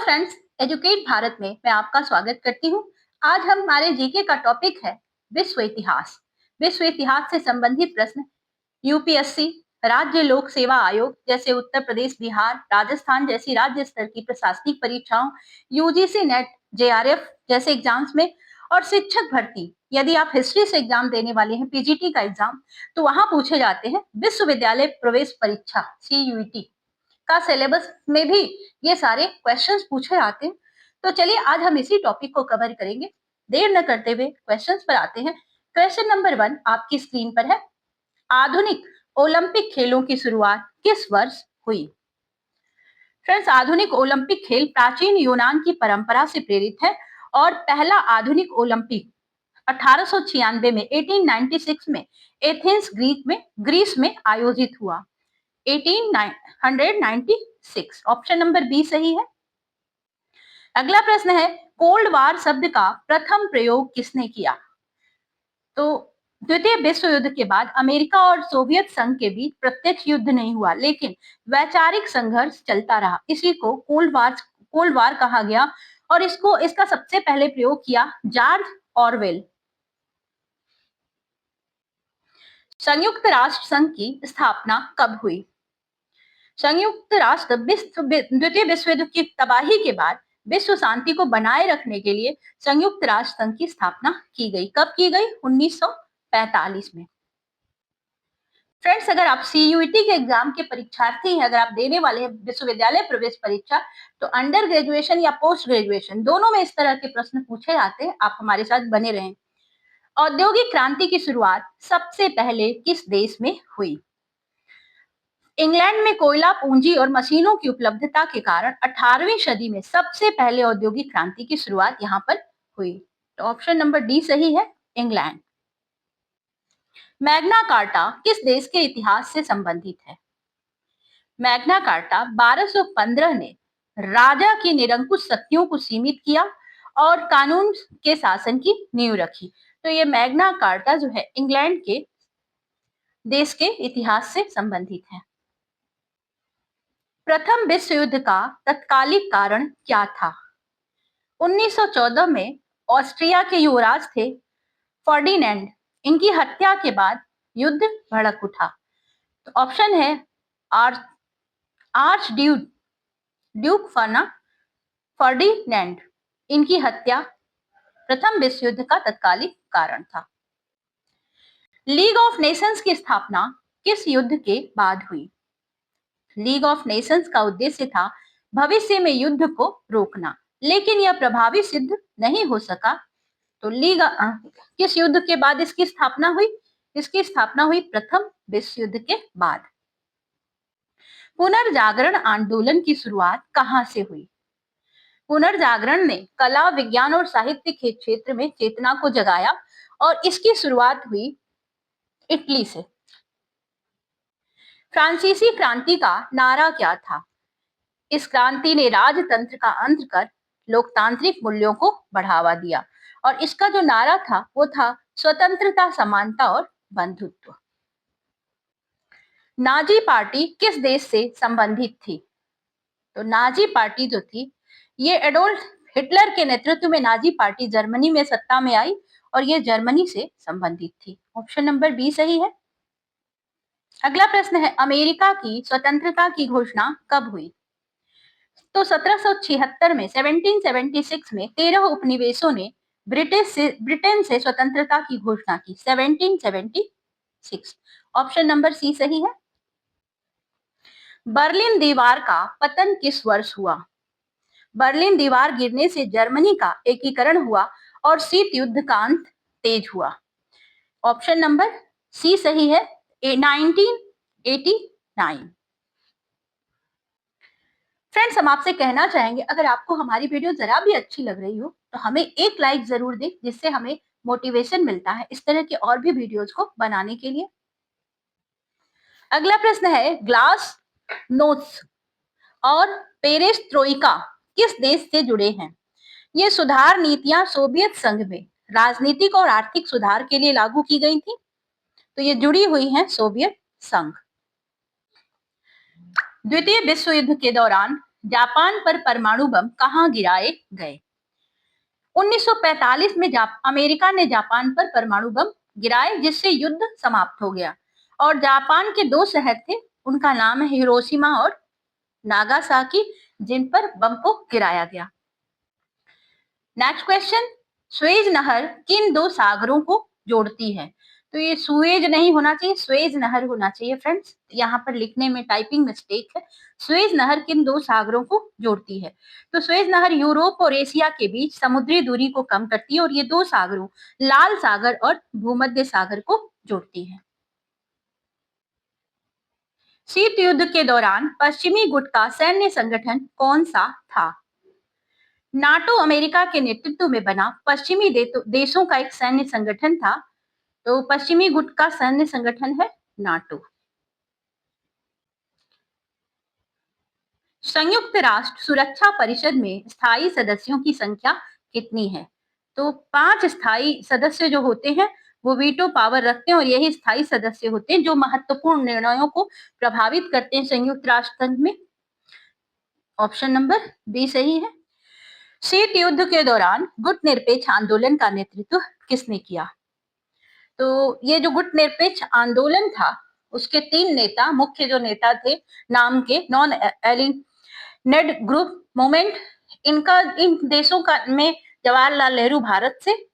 Friends, educate Bharat में मैं आपका स्वागत करती हूँ। आज हमारे जीके का टॉपिक है विश्व इतिहास। विश्व इतिहास से संबंधित प्रश्न यूपीएससी, राज्य लोक सेवा आयोग जैसे उत्तर प्रदेश, बिहार, राजस्थान जैसी राज्य स्तर की प्रशासनिक परीक्षाओं, यूजीसी नेट, जेआरएफ जैसे एग्जाम्स में और शिक्षक भर्ती, यदि आप हिस्ट्री से एग्जाम देने वाले हैं, पीजीटी का एग्जाम, तो वहां पूछे जाते हैं। विश्वविद्यालय प्रवेश परीक्षा सीयूईटी का सिलेबस में भी ये सारे क्वेश्चंस पूछे आते हैं। तो चलिए आज हम इसी टॉपिक को कवर करेंगे। देर न करते हुए क्वेश्चंस पर आते हैं। क्वेश्चन नंबर 1 आपकी स्क्रीन पर है। आधुनिक ओलंपिक खेलों की शुरुआत किस वर्ष हुई? फ्रेंड्स, आधुनिक ओलंपिक खेल प्राचीन यूनान की परंपरा से प्रेरित है और पहला आधुनिक ओलंपिक 1896 में 1896 में एथेंस ग्रीस में आयोजित हुआ। 1896। ऑप्शन नंबर बी सही है। अगला प्रश्न है, कोल्ड वार शब्द का प्रथम प्रयोग किसने किया? तो द्वितीय विश्व युद्ध के बाद अमेरिका और सोवियत संघ के बीच प्रत्यक्ष युद्ध नहीं हुआ, लेकिन वैचारिक संघर्ष चलता रहा। इसी को कोल्ड वार कहा गया और इसका सबसे पहले प्रयोग किया जॉर्ज ऑरवेल। संयुक्त राष्ट्र संघ की स्थापना कब हुई? संयुक्त राष्ट्र द्वितीय विश्व युद्ध की तबाही के बाद विश्व शांति को बनाए रखने के लिए संयुक्त राष्ट्र संघ की स्थापना की गई। कब की गई? 1945 में। फ्रेंड्स, अगर आप सीयूईटी के एग्जाम के परीक्षार्थी हैं, अगर आप देने वाले हैं विश्वविद्यालय प्रवेश परीक्षा, तो अंडर ग्रेजुएशन या पोस्ट ग्रेजुएशन दोनों में इस तरह के प्रश्न पूछे जाते हैं। आप हमारे साथ बने रहें। औद्योगिक क्रांति की शुरुआत सबसे पहले किस देश में हुई? इंग्लैंड में कोयला, पूंजी और मशीनों की उपलब्धता के कारण 18वीं सदी में सबसे पहले औद्योगिक क्रांति की शुरुआत यहां पर हुई। तो ऑप्शन नंबर डी सही है, इंग्लैंड। मैग्ना कार्टा किस देश के इतिहास से संबंधित है? मैग्ना कार्टा 1215 ने राजा की निरंकुश शक्तियों को सीमित किया और कानून के शासन की नींव रखी। तो ये मैग्ना कार्टा जो है इंग्लैंड के देश के इतिहास से संबंधित है। प्रथम विश्व युद्ध का तत्कालिक कारण क्या था? 1914 में ऑस्ट्रिया के युवराज थे फर्डिनेंड। इनकी हत्या के बाद युद्ध भड़क उठा। तो ऑप्शन है आर्च ड्यूक फर्डिनेंड। इनकी हत्या प्रथम विश्व युद्ध का तत्कालिक कारण था। लीग ऑफ नेशंस की स्थापना किस युद्ध के बाद हुई? लीग ऑफ नेशंस का उद्देश्य था भविष्य में युद्ध को रोकना, लेकिन यह प्रभावी सिद्ध नहीं हो सका। तो किस युद्ध के बाद इसकी स्थापना हुई? इसकी स्थापना हुई प्रथम विश्व युद्ध के बाद। पुनर्जागरण आंदोलन की शुरुआत कहां से हुई? पुनर्जागरण ने कला, विज्ञान और साहित्य के क्षेत्र में चेतना को जगाया और इसकी शुरुआत हुई इटली से। फ्रांसीसी क्रांति का नारा क्या था? इस क्रांति ने राजतंत्र का अंत कर लोकतांत्रिक मूल्यों को बढ़ावा दिया और इसका जो नारा था वो था स्वतंत्रता, समानता और बंधुत्व। नाजी पार्टी किस देश से संबंधित थी? तो नाजी पार्टी जो थी ये एडोल्फ हिटलर के नेतृत्व में नाजी पार्टी जर्मनी में सत्ता में आई और ये जर्मनी से संबंधित थी। ऑप्शन नंबर बी सही है। अगला प्रश्न है, अमेरिका की स्वतंत्रता की घोषणा कब हुई? तो 1776 में 1776 में 13 उपनिवेशों ने ब्रिटेन से स्वतंत्रता की घोषणा की। 1776। ऑप्शन नंबर सी सही है। बर्लिन दीवार का पतन किस वर्ष हुआ? बर्लिन दीवार गिरने से जर्मनी का एकीकरण हुआ और शीत युद्ध का अंत तेज हुआ। ऑप्शन नंबर सी सही है, 1989। फ्रेंड्स, हम आपसे कहना चाहेंगे अगर आपको हमारी वीडियो जरा भी अच्छी लग रही हो तो हमें एक लाइक जरूर दें, जिससे हमें मोटिवेशन मिलता है इस तरह के और भी वीडियोज को बनाने के लिए। अगला प्रश्न है, ग्लास नोट्स और पेरेस्ट्रोइका किस देश से जुड़े हैं? ये सुधार नीतियां सोवियत संघ में राजनीतिक और आर्थिक सुधार के लिए लागू की गई थी। तो ये जुड़ी हुई हैं सोवियत संघ। द्वितीय विश्व युद्ध के दौरान जापान पर परमाणु बम कहाँ गिराए गए? 1945 में अमेरिका ने जापान पर परमाणु बम गिराए, जिससे युद्ध समाप्त हो गया। और जापान के दो शहर थे, उनका नाम है हिरोशिमा और नागासाकी, जिन पर बम को गिराया गया। नेक्स्ट क्वेश्चन, सुएज नहर किन दो सागरों को जोड़ती है? तो ये सुएज नहीं होना चाहिए, सुएज नहर होना चाहिए फ्रेंड्स। यहाँ पर लिखने में टाइपिंग मिस्टेक है। सुएज नहर किन दो सागरों को जोड़ती है? तो सुएज नहर यूरोप और एशिया के बीच समुद्री दूरी को कम करती है और ये दो सागरों, लाल सागर और भूमध्य सागर को जोड़ती है। शीत युद्ध के दौरान पश्चिमी गुट का सैन्य संगठन कौन सा था? नाटो अमेरिका के नेतृत्व में बना पश्चिमी देशों का एक सैन्य संगठन था। तो पश्चिमी गुट का सैन्य संगठन है नाटो। संयुक्त राष्ट्र सुरक्षा परिषद में स्थायी सदस्यों की संख्या कितनी है? तो 5 स्थायी सदस्य जो होते हैं वो वीटो पावर रखते हैं और यही स्थायी सदस्य होते हैं जो महत्वपूर्ण निर्णयों को प्रभावित करते हैं संयुक्त राष्ट्र संघ में। ऑप्शन नंबर बी सही है। शीत युद्ध के दौरान गुटनिरपेक्ष आंदोलन का नेतृत्व किसने किया? तो ये जो गुटनिरपेक्ष आंदोलन था उसके 3 नेता, मुख्य जो नेता थे नाम के, नॉन एलिनेड ग्रुप मूवमेंट, इनका इन देशों का में जवाहरलाल नेहरू भारत से,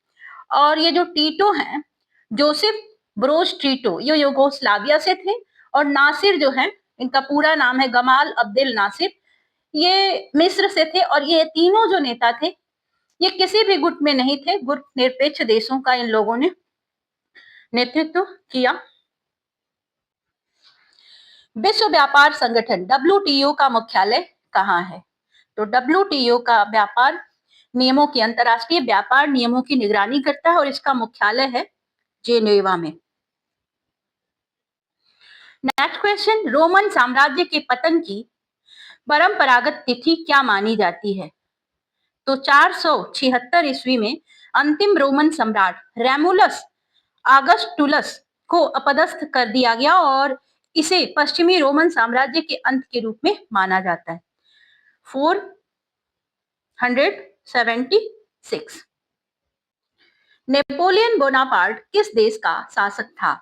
और ये जो टीटो हैं, जोसेफ ब्रोज टीटो, ये युगोस्लाविया से थे, और नासिर जो है, इनका पूरा नाम है गमाल अब्देल नासिर, ये मिस्र से थे। और ये तीनों जो नेता थे ये किसी भी गुट में नहीं थे, गुट निरपेक्ष देशों का इन लोगों ने नेतृत्व किया। विश्व व्यापार संगठन WTO का मुख्यालय कहाँ है? तो WTO का व्यापार नियमों की, अंतरराष्ट्रीय व्यापार नियमों की निगरानी करता है और इसका मुख्यालय है जेनेवा में। नेक्स्ट क्वेश्चन, रोमन साम्राज्य के पतन की परंपरागत तिथि क्या मानी जाती है? तो 476 ईस्वी में अंतिम रोमन सम्राट रेमुलस आगस्टुलस को अपदस्थ कर दिया गया और इसे पश्चिमी रोमन साम्राज्य के अंत के रूप में माना जाता है। 476। नेपोलियन बोनापार्ट किस देश का शासक था?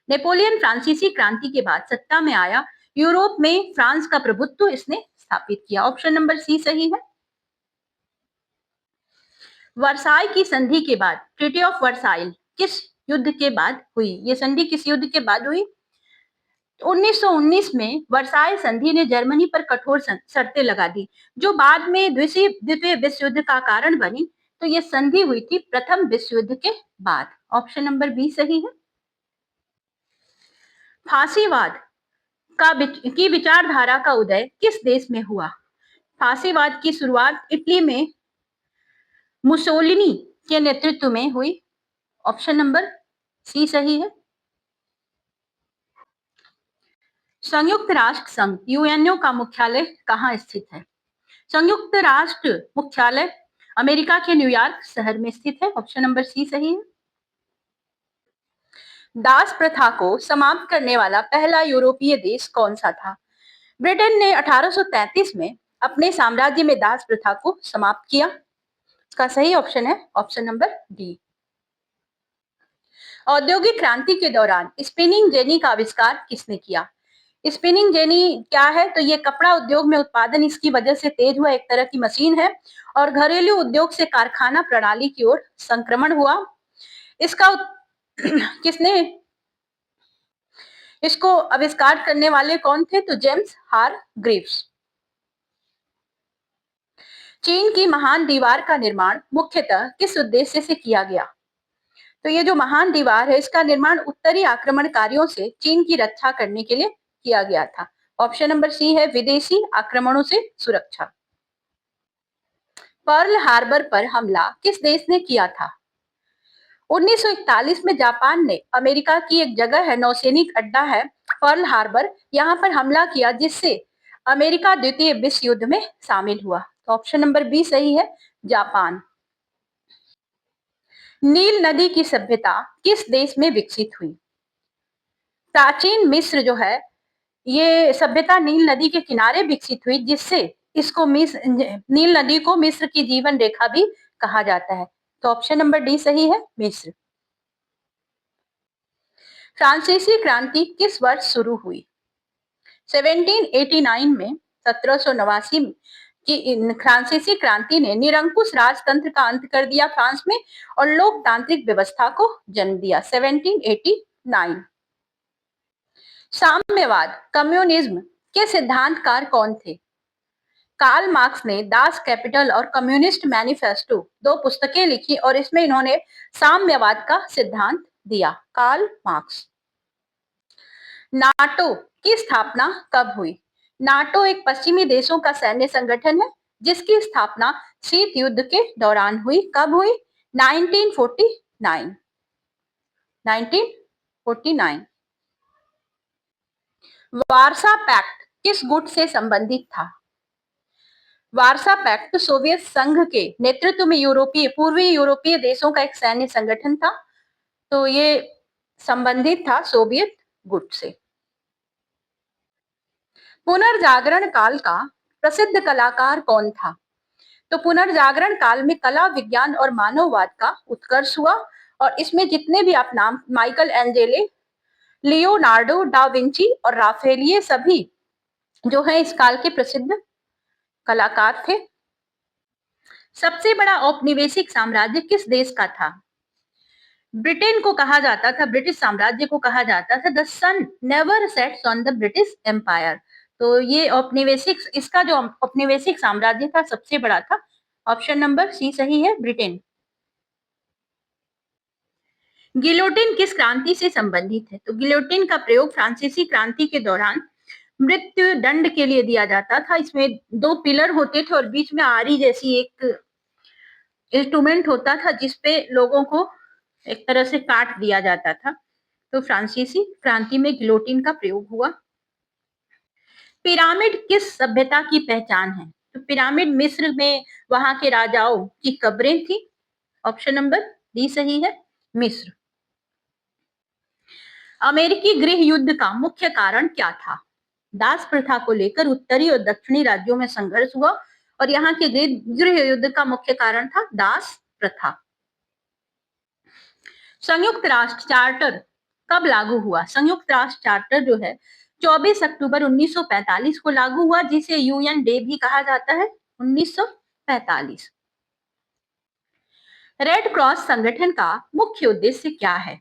नेपोलियन फ्रांसीसी क्रांति के बाद सत्ता में आया, यूरोप में फ्रांस का प्रभुत्व इसने स्थापित किया। ऑप्शन नंबर सी सही है। वर्साई की संधि के बाद, ट्रीटी ऑफ वर्साइल किस युद्ध के बाद हुई? ये संधि किस युद्ध के बाद हुई? 1919 में वर्साई संधि ने जर्मनी पर कठोर शर्तें लगा दी, जो बाद में द्वितीय विश्व युद्ध का कारण बनी। तो ये संधि हुई थी प्रथम विश्व युद्ध के बाद। ऑप्शन नंबर बी सही है। फांसीवाद की विचारधारा का उदय किस देश में हुआ? फांसीवाद की शुरुआत इटली में मुसोलिनी के नेतृत्व में हुई। ऑप्शन नंबर सी सही है। संयुक्त राष्ट्र संघ यूएनओ का मुख्यालय कहाँ स्थित है? संयुक्त राष्ट्र मुख्यालय अमेरिका के न्यूयॉर्क शहर में स्थित है। ऑप्शन नंबर सी सही है। दास प्रथा को समाप्त करने वाला पहला यूरोपीय देश कौन सा था? ब्रिटेन ने 1833 में अपने साम्राज्य में दास प्रथा को समाप्त किया। इसका सही ऑप्शन है ऑप्शन नंबर डी। औद्योगिक क्रांति के दौरान स्पिनिंग जेनी का आविष्कार किसने किया? स्पिनिंग जेनी क्या है? तो ये कपड़ा उद्योग में उत्पादन इसकी वजह से तेज हुआ एक तरह की मशीन है और घरेलू उद्योग से कारखाना प्रणाली की ओर संक्रमण हुआ। इसका किसने इसको आविष्कार करने वाले कौन थे? तो जेम्स हारग्रीव्स। चीन की महान दीवार का निर्माण मुख्यतः किस उद्देश्य से किया गया? तो ये जो महान दीवार है इसका निर्माण उत्तरी आक्रमणकारियों से चीन की रक्षा करने के लिए किया गया था। ऑप्शन नंबर सी है, विदेशी आक्रमणों से सुरक्षा। पर्ल हार्बर पर हमला किस देश ने किया था? 1941 में जापान ने अमेरिका की एक जगह है, नौसैनिक अड्डा है पर्ल हार्बर, यहाँ पर हमला किया जिससे अमेरिका द्वितीय विश्व युद्ध में शामिल हुआ। तो ऑप्शन नंबर बी सही है, जापान। नील नदी की सभ्यता किस देश में विकसित हुई? प्राचीन मिस्र जो है ये सभ्यता नील नदी के किनारे विकसित हुई, जिससे इसको नील नदी को मिस्र की जीवन रेखा भी कहा जाता है। तो ऑप्शन नंबर डी सही है, मिस्र। फ्रांसीसी क्रांति किस वर्ष शुरू हुई? 1789 में 1789 की फ्रांसीसी क्रांति ने निरंकुश राजतंत्र का अंत कर दिया फ्रांस में और लोकतांत्रिक व्यवस्था को जन्म दिया। 1789। साम्यवाद कम्युनिज्म के सिद्धांतकार कौन थे? कार्ल मार्क्स ने दास कैपिटल और कम्युनिस्ट मैनिफेस्टो दो पुस्तकें लिखी और इसमें इन्होंने साम्यवाद का सिद्धांत दिया। Karl Marx. नाटो की स्थापना कब हुई? नाटो एक पश्चिमी देशों का सैन्य संगठन है जिसकी स्थापना शीत युद्ध के दौरान हुई। कब हुई? 1949। 1949। वार्सा पैक्ट किस गुट से संबंधित था? वार्सा पैक्ट सोवियत संघ के नेतृत्व में पूर्वी यूरोपीय देशों का एक सैन्य संगठन था। तो ये संबंधित था सोवियत गुट से। पुनर्जागरण काल का प्रसिद्ध कलाकार कौन था? तो पुनर्जागरण काल में कला, विज्ञान और मानववाद का उत्कर्ष हुआ और इसमें जितने भी आप नाम, माइकल एंजेले, लियोनार्डो डा विंची और राफेल, ये सभी जो है इस काल के प्रसिद्ध कलाकार थे। सबसे बड़ा औपनिवेशिक साम्राज्य किस देश का था? ब्रिटेन को कहा जाता था, ब्रिटिश साम्राज्य को कहा जाता था the sun never sets on the British empire. तो ये औपनिवेशिक, इसका जो औपनिवेशिक साम्राज्य था सबसे बड़ा था। ऑप्शन नंबर सी सही है, ब्रिटेन। गिलोटिन किस क्रांति से संबंधित है? तो गिलोटिन का प्रयोग फ्रांसीसी क्रांति के दौरान मृत्यु दंड के लिए दिया जाता था। इसमें दो पिलर होते थे और बीच में आरी जैसी एक इंस्ट्रूमेंट होता था जिसपे लोगों को एक तरह से काट दिया जाता था। तो फ्रांसीसी क्रांति में गिलोटिन का प्रयोग हुआ। पिरामिड किस सभ्यता की पहचान है? तो पिरामिड मिस्र में वहां के राजाओं की कब्रें थी। ऑप्शन नंबर डी सही है, मिस्र। अमेरिकी गृह युद्ध का मुख्य कारण क्या था? दास प्रथा को लेकर उत्तरी और दक्षिणी राज्यों में संघर्ष हुआ और यहाँ के गृह युद्ध का मुख्य कारण था दास प्रथा। संयुक्त राष्ट्र चार्टर कब लागू हुआ? संयुक्त राष्ट्र चार्टर जो है 24 अक्टूबर 1945 को लागू हुआ, जिसे यूएन डे भी कहा जाता है, 1945। रेड क्रॉस संगठन का मुख्य उद्देश्य क्या है?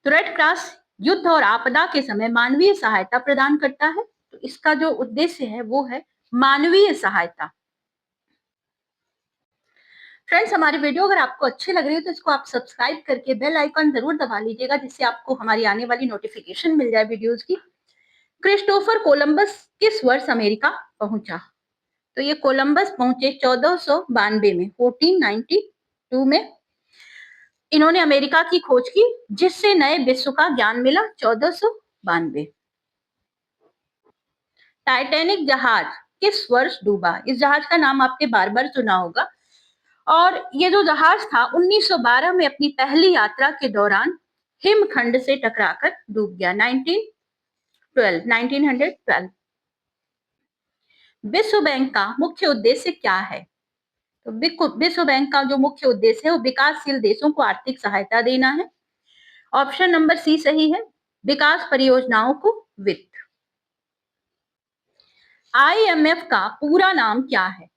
तो रेड क्रॉस युद्ध और आपदा के समय मानवीय सहायता प्रदान करता है। तो इसका जो उद्देश्य है वो है मानवीय सहायता। फ्रेंड्स, हमारी वीडियो अगर आपको अच्छी लग रही है तो इसको आप सब्सक्राइब करके बेल आइकन जरूर दबा लीजिएगा, जिससे आपको हमारी आने वाली नोटिफिकेशन मिल जाए वीडियोस की। क्रिस्टोफर कोलंबस किस वर्ष अमेरिका पहुंचा? तो ये कोलंबस पहुंचे 1492 में, 1492 में इन्होंने अमेरिका की खोज की, जिससे नए विश्व का ज्ञान मिला। 1492। टाइटैनिक जहाज किस वर्ष डूबा? इस जहाज का नाम आपने बार बार सुना होगा और ये जो जहाज था 1912 में अपनी पहली यात्रा के दौरान हिमखंड से टकराकर डूब गया। 1912। विश्व बैंक का मुख्य उद्देश्य क्या है? तो विश्व बैंक का जो मुख्य उद्देश्य है वो विकासशील देशों को आर्थिक सहायता देना है। ऑप्शन नंबर सी सही है, विकास परियोजनाओं को वित्त। आईएमएफ का पूरा नाम क्या है?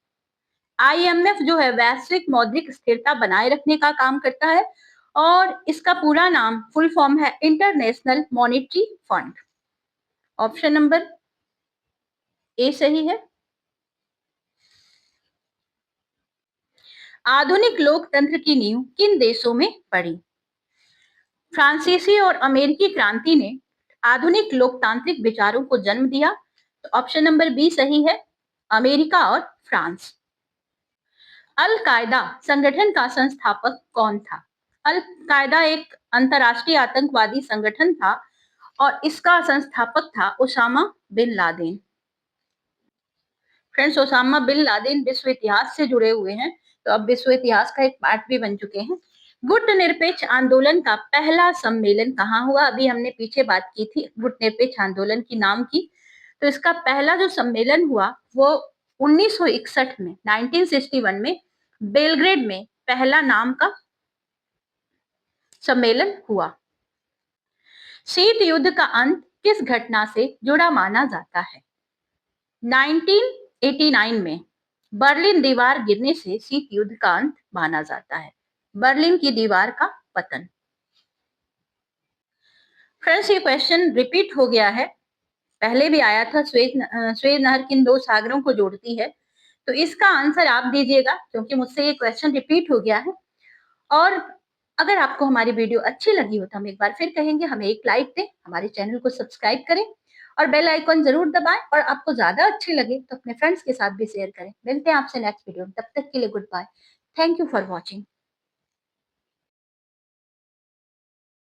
आईएमएफ जो है वैश्विक मौद्रिक स्थिरता बनाए रखने का काम करता है और इसका पूरा नाम, फुल फॉर्म है international monetary fund. Option number A सही है। आधुनिक लोकतंत्र की नींव किन देशों में पड़ी? फ्रांसीसी और अमेरिकी क्रांति ने आधुनिक लोकतांत्रिक विचारों को जन्म दिया। तो ऑप्शन नंबर बी सही है, अमेरिका और फ्रांस। अल कायदा संगठन का संस्थापक कौन था? अल कायदा एक अंतरराष्ट्रीय आतंकवादी संगठन था और इसका संस्थापक था Osama bin Laden. Friends, Osama bin Laden विश्व इतिहास से जुड़े हुए हैं, तो अब विश्व इतिहास का एक पार्ट भी बन चुके हैं। गुटनिरपेक्ष आंदोलन का पहला सम्मेलन कहाँ हुआ? अभी हमने पीछे बात की थी गुटनिरपेक्ष आंदोलन की नाम की। तो इसका पहला जो सम्मेलन हुआ वो 1961 में 1961 में बेलग्रेड में पहला नाम का सम्मेलन हुआ। शीत युद्ध का अंत किस घटना से जुड़ा माना जाता है? 1989 में बर्लिन दीवार गिरने से शीत युद्ध का अंत माना जाता है। बर्लिन की दीवार का पतन। फ्रेंड्स, ये क्वेश्चन रिपीट हो गया है, पहले भी आया था। स्वेज नहर किन दो सागरों को जोड़ती है? तो इसका आंसर आप दीजिएगा क्योंकि मुझसे ये क्वेश्चन रिपीट हो गया है। और अगर आपको हमारी वीडियो अच्छी लगी हो तो हम एक बार फिर कहेंगे हमें एक लाइक दें, हमारे चैनल को सब्सक्राइब करें और बेल आइकॉन जरूर दबाएं। और आपको ज्यादा अच्छी लगे तो अपने फ्रेंड्स के साथ भी शेयर करें। मिलते हैं आपसे नेक्स्ट वीडियो में, तब तक के लिए good bye. Thank you for watching.